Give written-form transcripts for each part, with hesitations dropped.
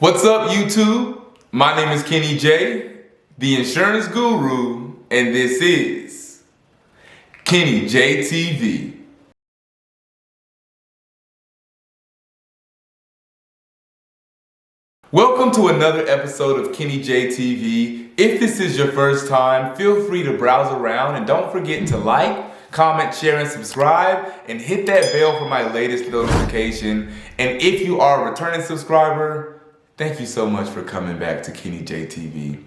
What's up, YouTube? My name is Kenny J, the insurance guru, and this is Kenny J TV. Welcome to another episode of Kenny J TV. If this is your first time, feel free to browse around and don't forget to like, comment, share, and subscribe, and hit that bell for my latest notification. And if you are a returning subscriber, thank you so much for coming back to Kenny J TV.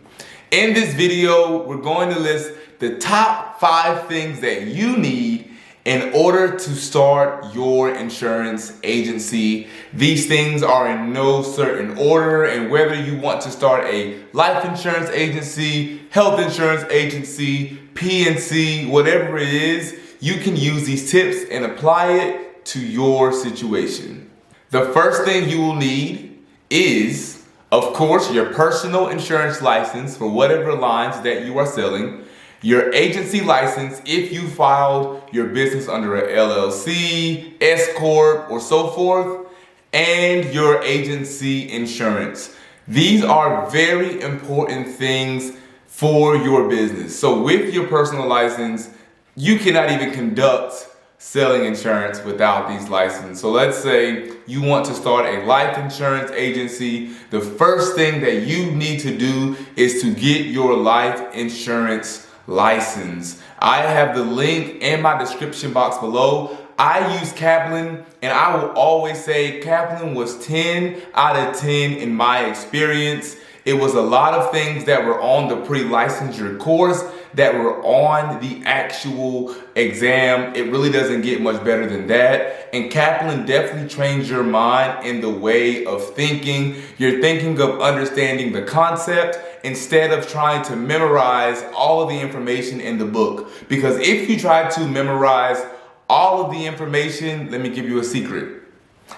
In this video, we're going to list the top 5 things that you need in order to start your insurance agency. These things are in no certain order, and whether you want to start a life insurance agency, health insurance agency, P&C, whatever it is, you can use these tips and apply it to your situation. The first thing you will need is, of course, your personal insurance license for whatever lines that you are selling, your agency license if you filed your business under a LLC, S Corp, or so forth, and your agency insurance. These are very important things for your business. So with your personal license, you cannot even conduct selling insurance without these licenses. So let's say you want to start a life insurance agency. The first thing that you need to do is to get your life insurance license. I have the link in my description box below. I use Kaplan, and I will always say Kaplan was 10 out of 10 in my experience. It was a lot of things that were on the pre-licensure course that were on the actual exam. It really doesn't get much better than that. And Kaplan definitely trains your mind in the way of thinking. You're thinking of understanding the concept instead of trying to memorize all of the information in the book. Because if you try to memorize all of the information, let me give you a secret.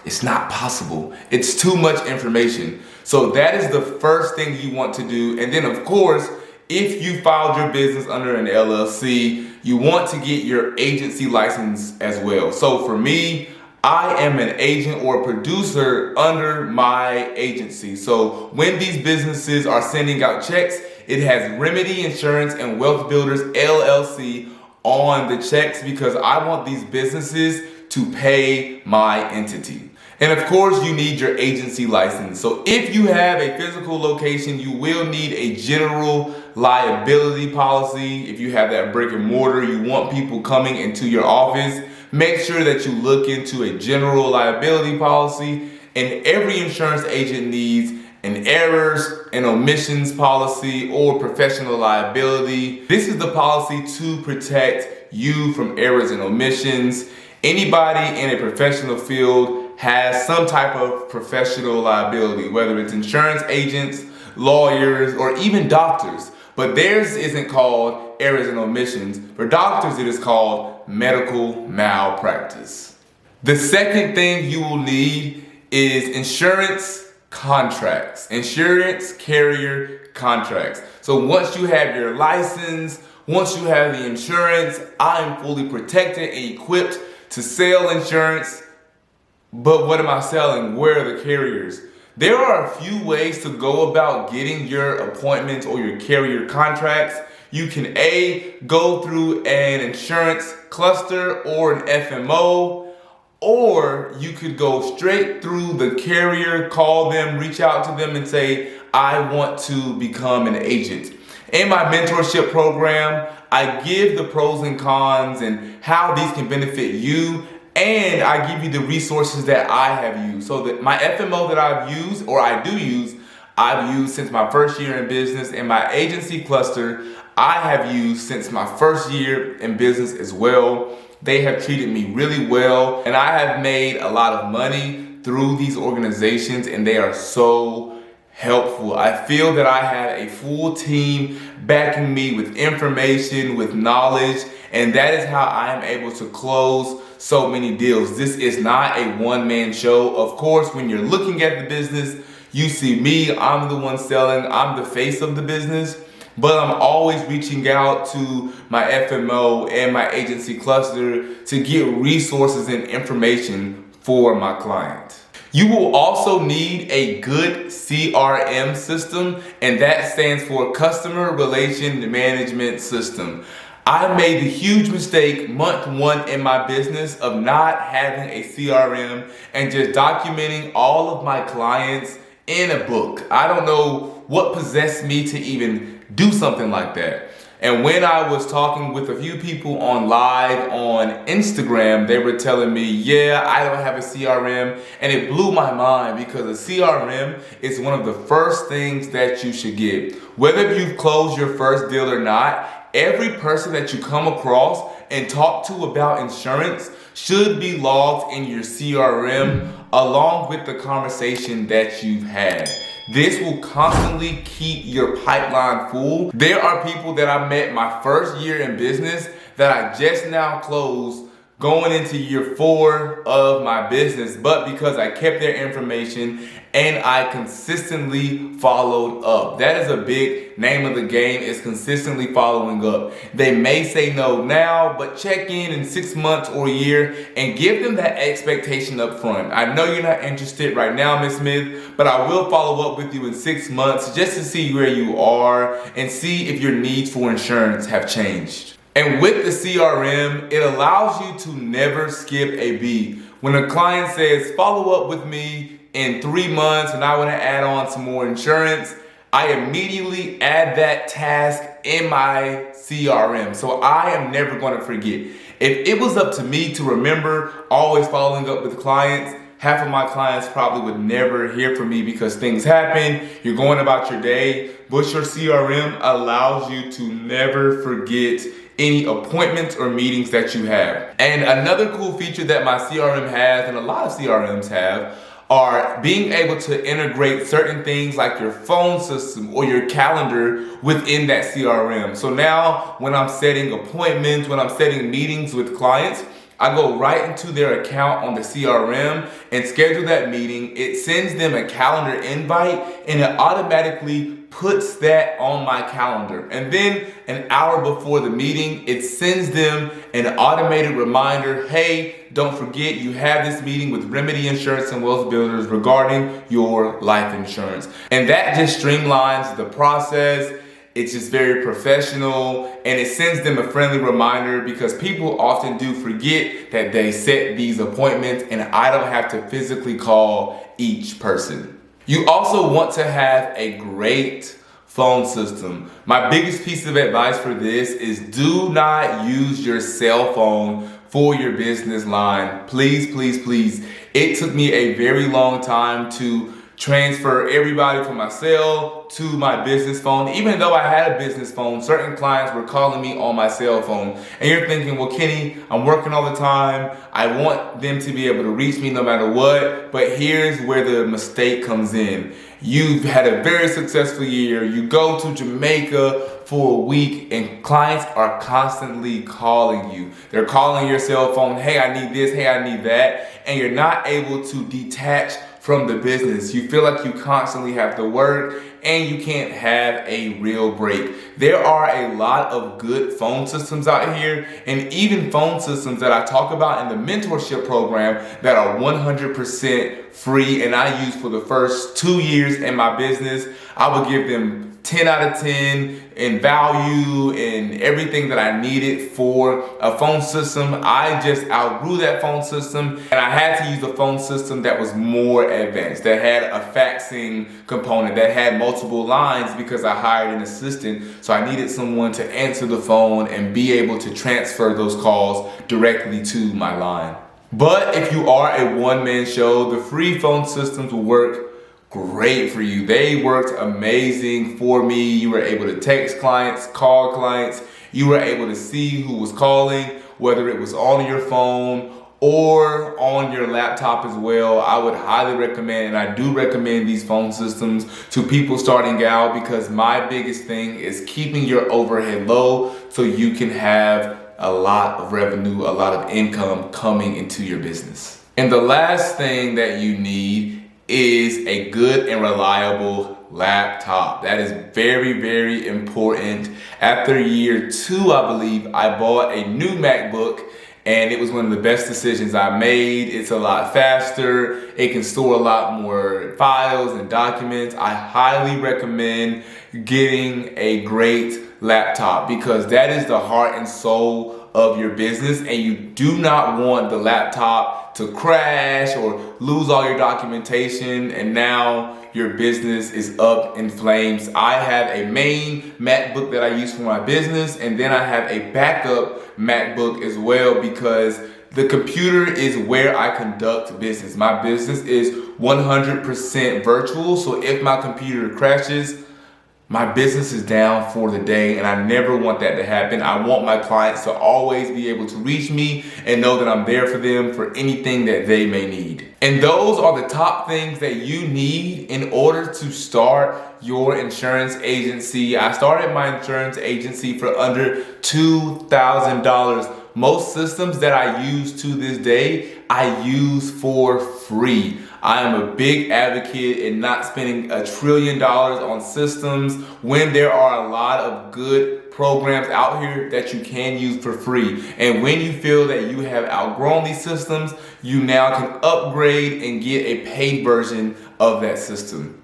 It's not possible. It's too much information. So that is the first thing you want to do. And then of course, if you filed your business under an LLC, you want to get your agency license as well. So for me, I am an agent or producer under my agency. So when these businesses are sending out checks, it has Remedy Insurance and Wealth Builders LLC on the checks because I want these businesses to pay my entity. And of course, you need your agency license. So if you have a physical location, you will need a general liability policy. If you have that brick and mortar, you want people coming into your office, make sure that you look into a general liability policy. And every insurance agent needs an errors and omissions policy or professional liability. This is the policy to protect you from errors and omissions. Anybody in a professional field has some type of professional liability, whether it's insurance agents, lawyers, or even doctors. But theirs isn't called errors and omissions. For doctors, it is called medical malpractice. The second thing you will need is insurance contracts, insurance carrier contracts. So once you have your license, once you have the insurance, I am fully protected and equipped to sell insurance. But what am I selling? Where are the carriers? There are a few ways to go about getting your appointments or your carrier contracts. You can go through an insurance cluster or an FMO, or you could go straight through the carrier, call them, reach out to them and say, I want to become an agent. In my mentorship program, I give the pros and cons and how these can benefit you. And I give you the resources that I have used. So that my FMO that I've used, or I do use, I've used since my first year in business. And my agency cluster, I have used since my first year in business as well. They have treated me really well. And I have made a lot of money through these organizations, and they are so helpful. I feel that I have a full team backing me with information, with knowledge, and that is how I am able to close so many deals. This is not a one-man show. Of course, when you're looking at the business, you see me, I'm the one selling, I'm the face of the business, but I'm always reaching out to my FMO and my agency cluster to get resources and information for my client. You will also need a good CRM system, and that stands for Customer Relation Management System. I made the huge mistake month one in my business of not having a CRM and just documenting all of my clients in a book. I don't know what possessed me to even do something like that. And when I was talking with a few people on live on Instagram, they were telling me, yeah, I don't have a CRM. And it blew my mind because a CRM is one of the first things that you should get. Whether you've closed your first deal or not, every person that you come across and talk to about insurance should be logged in your CRM along with the conversation that you've had. This will constantly keep your pipeline full. There are people that I met my first year in business that I just now closed going into year 4 of my business, but because I kept their information and I consistently followed up. That is a big name of the game, is consistently following up. They may say no now, but check in 6 months or a year and give them that expectation up front. I know you're not interested right now, Ms. Smith, but I will follow up with you in 6 months just to see where you are and see if your needs for insurance have changed. And with the CRM, it allows you to never skip a beat. When a client says, follow up with me in 3 months and I want to add on some more insurance, I immediately add that task in my CRM. So I am never going to forget. If it was up to me to remember always following up with clients, half of my clients probably would never hear from me because things happen, you're going about your day, but your CRM allows you to never forget any appointments or meetings that you have. And another cool feature that my CRM has, and a lot of CRMs have, are being able to integrate certain things like your phone system or your calendar within that CRM. So now when I'm setting appointments, when I'm setting meetings with clients, I go right into their account on the CRM and schedule that meeting. It sends them a calendar invite and it automatically puts that on my calendar. And then an hour before the meeting, it sends them an automated reminder, hey, don't forget you have this meeting with Remedy Insurance and Wealth Builders regarding your life insurance. And that just streamlines the process. It's just very professional and it sends them a friendly reminder because people often do forget that they set these appointments and I don't have to physically call each person. You also want to have a great phone system. My biggest piece of advice for this is do not use your cell phone for your business line. Please, please, please. It took me a very long time to transfer everybody from my cell to my business phone. Even though I had a business phone, certain clients were calling me on my cell phone. And you're thinking, well, Kenny, I'm working all the time. I want them to be able to reach me no matter what. But here's where the mistake comes in. You've had a very successful year. You go to Jamaica for a week and clients are constantly calling you. They're calling your cell phone, hey, I need this, hey, I need that. And you're not able to detach from the business. You feel like you constantly have to work and you can't have a real break. There are a lot of good phone systems out here and even phone systems that I talk about in the mentorship program that are 100% free and I use for the first 2 years in my business. I would give them 10 out of 10 in value and everything that I needed for a phone system. I just outgrew that phone system and I had to use a phone system that was more advanced, that had a faxing component, that had multiple lines because I hired an assistant. So I needed someone to answer the phone and be able to transfer those calls directly to my line. But if you are a one-man show, the free phone systems will work great for you. They worked amazing for me. You were able to text clients, call clients. You were able to see who was calling, whether it was on your phone or on your laptop as well. I would highly recommend, and I do recommend these phone systems to people starting out because my biggest thing is keeping your overhead low so you can have a lot of revenue, a lot of income coming into your business. And the last thing that you need is a good and reliable laptop. That is very, very important. After year 2, I believe, I bought a new MacBook and it was one of the best decisions I made. It's a lot faster. It can store a lot more files and documents. I highly recommend getting a great laptop because that is the heart and soul of your business, and you do not want the laptop to crash or lose all your documentation and now your business is up in flames. I have a main MacBook that I use for my business, and then I have a backup MacBook as well because the computer is where I conduct business. My business is 100% virtual, so if my computer crashes, my business is down for the day, and I never want that to happen. I want my clients to always be able to reach me and know that I'm there for them for anything that they may need. And those are the top things that you need in order to start your insurance agency. I started my insurance agency for under $2,000. Most systems that I use to this day, I use for free. I am a big advocate in not spending $1 trillion on systems when there are a lot of good programs out here that you can use for free. And when you feel that you have outgrown these systems, you now can upgrade and get a paid version of that system.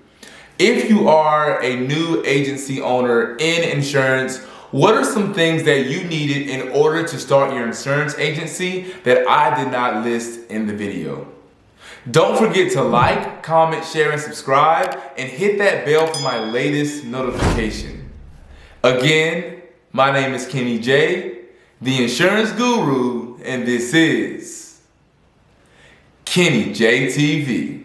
If you are a new agency owner in insurance, what are some things that you needed in order to start your insurance agency that I did not list in the video? Don't forget to like, comment, share, and subscribe, and hit that bell for my latest notification. Again, my name is Kenny J, the insurance guru, and this is Kenny J TV.